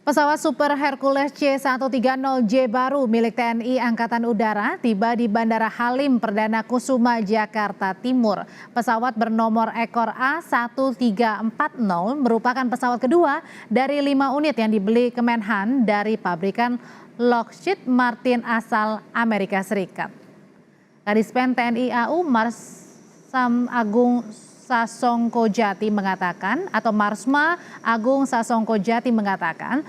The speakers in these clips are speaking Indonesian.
Pesawat Super Hercules C-130J baru milik TNI Angkatan Udara tiba di Bandara Halim Perdana Kusuma, Jakarta Timur. Pesawat bernomor ekor A1340 merupakan pesawat kedua dari 5 unit yang dibeli Kemenhan dari pabrikan Lockheed Martin asal Amerika Serikat. Kadispen TNI AU Marsam Agung Sasongko Jati mengatakan, atau Marsma Agung Sasongko Jati mengatakan,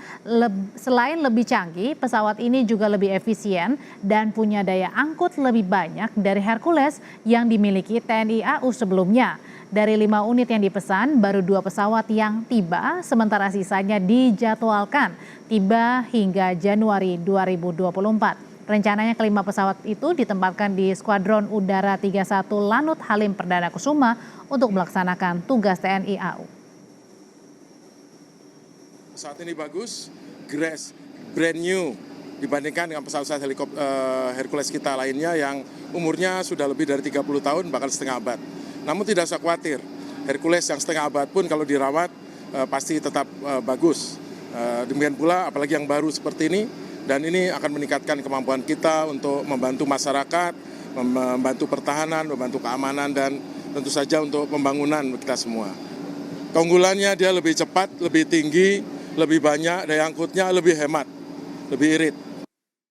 selain lebih canggih, pesawat ini juga lebih efisien dan punya daya angkut lebih banyak dari Hercules yang dimiliki TNI AU sebelumnya. Dari 5 unit yang dipesan, baru 2 pesawat yang tiba, sementara sisanya dijadwalkan tiba hingga Januari 2024. Rencananya kelima pesawat itu ditempatkan di Skuadron Udara 31 Lanut Halim Perdana Kusuma untuk melaksanakan tugas TNI AU. Pesawat ini bagus, brand new dibandingkan dengan pesawat Hercules kita lainnya yang umurnya sudah lebih dari 30 tahun bahkan setengah abad. Namun tidak usah khawatir, Hercules yang setengah abad pun kalau dirawat pasti tetap bagus. Demikian pula apalagi yang baru seperti ini. Dan ini akan meningkatkan kemampuan kita untuk membantu masyarakat, membantu pertahanan, membantu keamanan, dan tentu saja untuk pembangunan kita semua. Keunggulannya dia lebih cepat, lebih tinggi, lebih banyak, daya angkutnya lebih hemat, lebih irit.